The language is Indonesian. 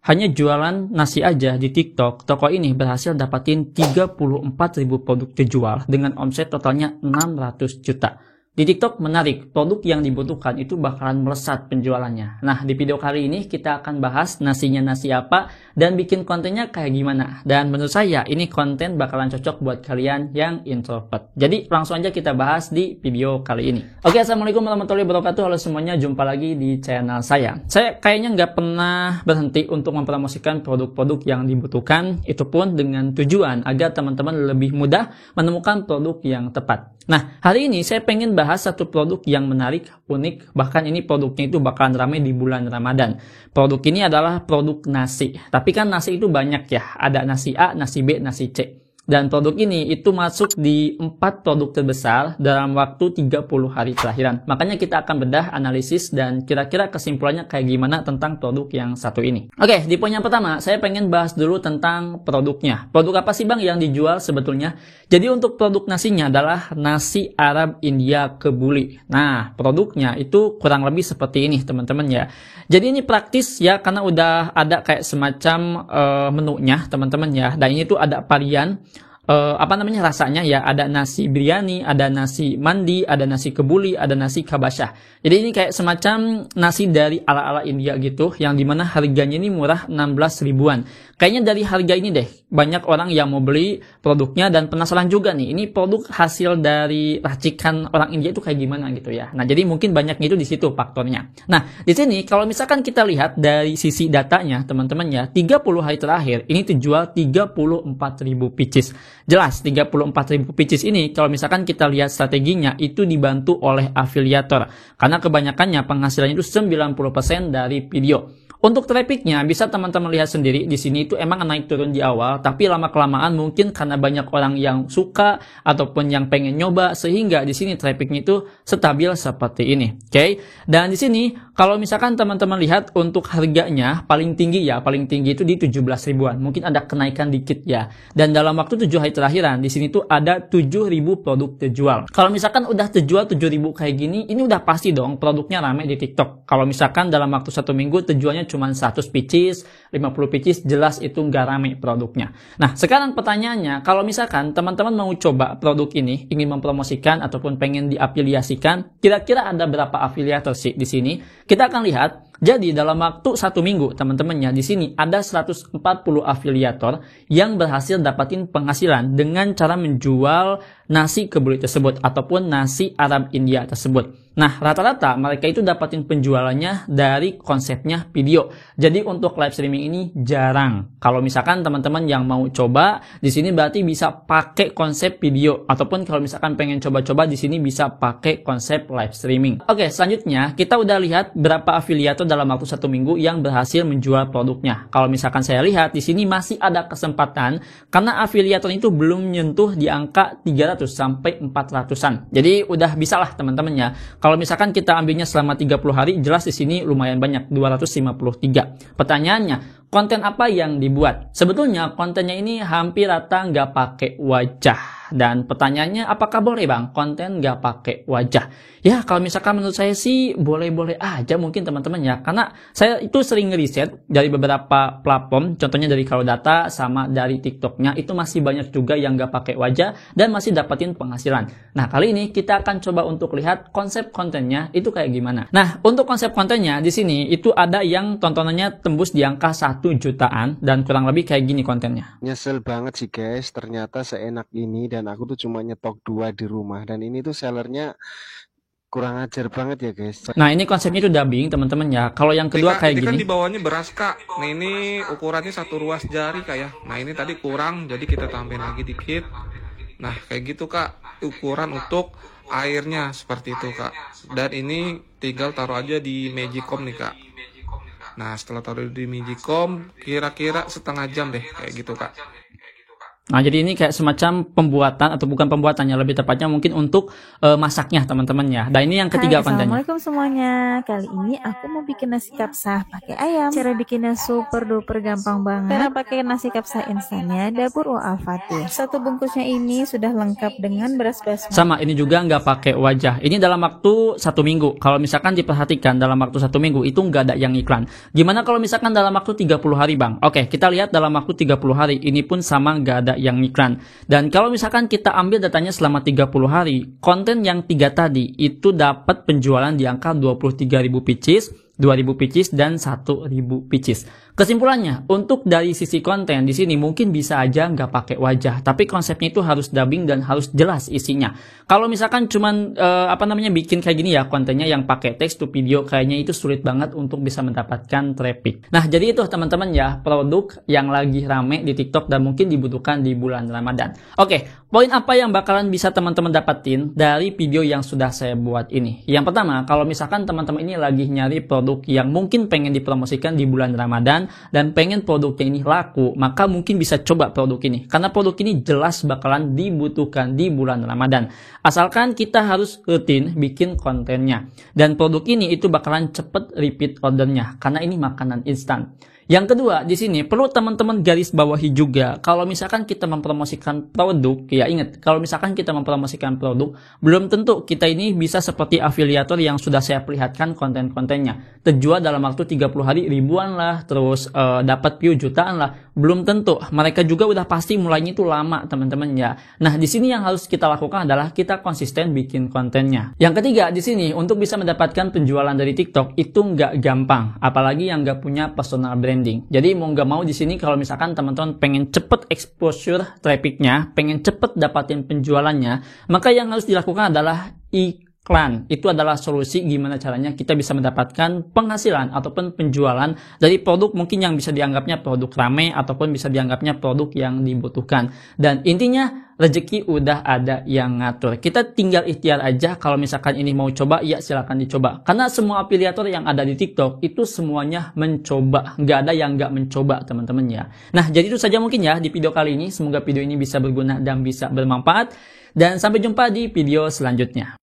Hanya jualan nasi aja di TikTok, toko ini berhasil dapatin 34.000 produk terjual dengan omset totalnya 600 juta. Di TikTok menarik, produk yang dibutuhkan itu bakalan melesat penjualannya. Nah, di video kali ini kita akan bahas nasinya nasi apa dan bikin kontennya kayak gimana. Dan menurut saya ini konten bakalan cocok buat kalian yang introvert. Jadi langsung aja kita bahas di video kali ini. Oke, assalamualaikum warahmatullahi wabarakatuh. Halo semuanya, jumpa lagi di channel saya. Saya kayaknya nggak pernah berhenti untuk mempromosikan produk-produk yang dibutuhkan. Itu pun dengan tujuan agar teman-teman lebih mudah menemukan produk yang tepat. Nah, hari ini saya pengen bahas satu produk yang menarik, unik, bahkan ini produknya itu bakalan ramai di bulan Ramadan. Produk ini adalah produk nasi. Tapi kan nasi itu banyak ya, ada nasi A, nasi B, nasi C. Dan produk ini itu masuk di 4 produk terbesar dalam waktu 30 hari terakhiran. Makanya kita akan bedah, analisis, dan kira-kira kesimpulannya kayak gimana tentang produk yang satu ini. Oke, di poin yang pertama, saya pengen bahas dulu tentang produknya. Produk apa sih bang yang dijual sebetulnya? Jadi untuk produk nasinya adalah nasi Arab India Kebuli. Nah, produknya itu kurang lebih seperti ini teman-teman ya. Jadi ini praktis ya, karena udah ada kayak semacam menunya teman-teman ya. Dan ini tuh ada varian rasanya ya, ada nasi biryani, ada nasi mandi, ada nasi kebuli, ada nasi kabasyah. Jadi ini kayak semacam nasi dari ala-ala India gitu, yang dimana harganya ini murah 16 ribuan. Kayaknya dari harga ini deh banyak orang yang mau beli produknya dan penasaran juga nih, ini produk hasil dari racikan orang India itu kayak gimana gitu ya. Nah, jadi mungkin banyaknya itu di situ faktornya. Nah, di sini kalau misalkan kita lihat dari sisi datanya teman-teman ya, 30 hari terakhir ini terjual 34.000 pieces. Jelas 34.000 pieces ini kalau misalkan kita lihat strateginya itu dibantu oleh afiliator. Karena kebanyakannya penghasilannya itu 90% dari video. Untuk trafficnya bisa teman-teman lihat sendiri di sini itu emang naik turun di awal, tapi lama-kelamaan mungkin karena banyak orang yang suka ataupun yang pengen nyoba sehingga di sini trafficnya itu stabil seperti ini. Oke. Dan di sini kalau misalkan teman-teman lihat untuk harganya paling tinggi itu di 17 ribuan. Mungkin ada kenaikan dikit ya. Dan dalam waktu 7 hari terakhiran di sini tuh ada 7.000 produk terjual. Kalau misalkan udah terjual 7.000 kayak gini, ini udah pasti dong produknya rame di TikTok. Kalau misalkan dalam waktu 1 minggu terjualnya cuma 100 pieces, 50 pieces, jelas itu nggak rame produknya. Nah, sekarang pertanyaannya, kalau misalkan teman-teman mau coba produk ini, ingin mempromosikan ataupun pengen diafiliasikan, kira-kira ada berapa afiliator sih di sini? Kita akan lihat. Jadi dalam waktu 1 minggu teman-temannya di sini ada 140 afiliator yang berhasil dapatin penghasilan dengan cara menjual nasi kebuli tersebut ataupun nasi Arab India tersebut. Nah, rata-rata mereka itu dapatin penjualannya dari konsepnya video. Jadi untuk live streaming ini jarang. Kalau misalkan teman-teman yang mau coba di sini berarti bisa pakai konsep video ataupun kalau misalkan pengen coba-coba di sini bisa pakai konsep live streaming. Oke, selanjutnya kita udah lihat berapa afiliator dalam waktu 1 minggu yang berhasil menjual produknya. Kalau misalkan saya lihat di sini masih ada kesempatan karena afiliator itu belum menyentuh di angka 300 sampai 400-an. Jadi udah bisa lah teman-teman ya. Kalau misalkan kita ambilnya selama 30 hari, jelas di sini lumayan banyak, 253. Pertanyaannya, konten apa yang dibuat? Sebetulnya kontennya ini hampir rata nggak pakai wajah. Dan pertanyaannya, apakah boleh bang konten nggak pakai wajah? Ya, kalau misalkan menurut saya sih boleh-boleh aja mungkin teman-teman ya. Karena saya itu sering ngeriset dari beberapa platform, contohnya dari Kalodata sama dari TikToknya, itu masih banyak juga yang nggak pakai wajah dan masih dapetin penghasilan. Nah, kali ini kita akan coba untuk lihat konsep kontennya itu kayak gimana. Nah, untuk konsep kontennya di sini itu ada yang tontonannya tembus di angka 1 jutaan dan kurang lebih kayak gini kontennya. Nyesel banget sih guys, ternyata seenak ini dan aku tuh cuma nyetok 2 di rumah dan ini tuh sellernya kurang ajar banget ya guys. Nah, ini konsepnya itu dubbing teman-teman ya. Kalau yang kedua Kak, kayak ini gini. kan di bawahnya beras kak. Nah ini ukurannya 1 ruas jari kak ya. Nah ini tadi kurang, jadi kita tambahin lagi dikit. Nah kayak gitu kak, ukuran untuk airnya seperti itu kak. Dan ini tinggal taruh aja di Magicom nih kak. Nah setelah taruh di Magicom, kira-kira setengah jam deh kayak gitu kak. Nah, jadi ini kayak semacam pembuatan atau bukan pembuatannya, lebih tepatnya mungkin untuk masaknya teman-teman ya. Dan ini yang ketiga kontennya. Assalamualaikum semuanya. Kali ini aku mau bikin nasi kapsah pakai ayam. Cara bikinnya super duper gampang banget. Cara pakai nasi kapsah instannya Dapur Al-Fatih. Satu bungkusnya ini sudah lengkap dengan beras basmati. Sama, ini juga nggak pakai wajah. Ini dalam waktu 1 minggu. Kalau misalkan diperhatikan dalam waktu 1 minggu itu nggak ada yang iklan. Gimana kalau misalkan dalam waktu 30 hari bang? Oke, kita lihat dalam waktu 30 hari ini pun sama nggak ada yang iklan. Dan kalau misalkan kita ambil datanya selama 30 hari, konten yang 3 tadi itu dapat penjualan di angka 23.000 pieces, 2.000 pieces dan 1.000 pieces. Kesimpulannya, untuk dari sisi konten di sini mungkin bisa aja nggak pakai wajah, tapi konsepnya itu harus dubbing dan harus jelas isinya. Kalau misalkan cuman bikin kayak gini ya kontennya yang pakai teks to video, kayaknya itu sulit banget untuk bisa mendapatkan traffic. Nah, jadi itu teman-teman ya produk yang lagi rame di TikTok dan mungkin dibutuhkan di bulan Ramadan. Oke, poin apa yang bakalan bisa teman-teman dapatin dari video yang sudah saya buat ini? Yang pertama, kalau misalkan teman-teman ini lagi nyari produk yang mungkin pengen dipromosikan di bulan Ramadan dan pengen produknya ini laku, maka mungkin bisa coba produk ini. Karena produk ini jelas bakalan dibutuhkan di bulan Ramadan. Asalkan kita harus rutin bikin kontennya. Dan produk ini itu bakalan cepet repeat ordernya. Karena ini makanan instan. Yang kedua, di sini perlu teman-teman garis bawahi juga, kalau misalkan kita mempromosikan produk, ya ingat, kalau misalkan kita mempromosikan produk, belum tentu kita ini bisa seperti afiliator yang sudah saya perlihatkan konten-kontennya. Terjual dalam waktu 30 hari ribuan lah, terus dapat view jutaan lah. Belum tentu. Mereka juga udah pasti mulainya itu lama, teman-teman ya. Nah, di sini yang harus kita lakukan adalah kita konsisten bikin kontennya. Yang ketiga, di sini untuk bisa mendapatkan penjualan dari TikTok itu nggak gampang, apalagi yang nggak punya personal brand. Jadi mau nggak mau di sini kalau misalkan teman-teman pengen cepet exposure trafficnya, pengen cepet dapatin penjualannya, maka yang harus dilakukan adalah iklan. Itu adalah solusi gimana caranya kita bisa mendapatkan penghasilan ataupun penjualan dari produk mungkin yang bisa dianggapnya produk rame ataupun bisa dianggapnya produk yang dibutuhkan. Dan intinya rezeki udah ada yang ngatur. Kita tinggal ikhtiar aja. Kalau misalkan ini mau coba, ya silakan dicoba. Karena semua afiliator yang ada di TikTok itu semuanya mencoba. Nggak ada yang nggak mencoba, teman-teman ya. Nah, jadi itu saja mungkin ya di video kali ini. Semoga video ini bisa berguna dan bisa bermanfaat. Dan sampai jumpa di video selanjutnya.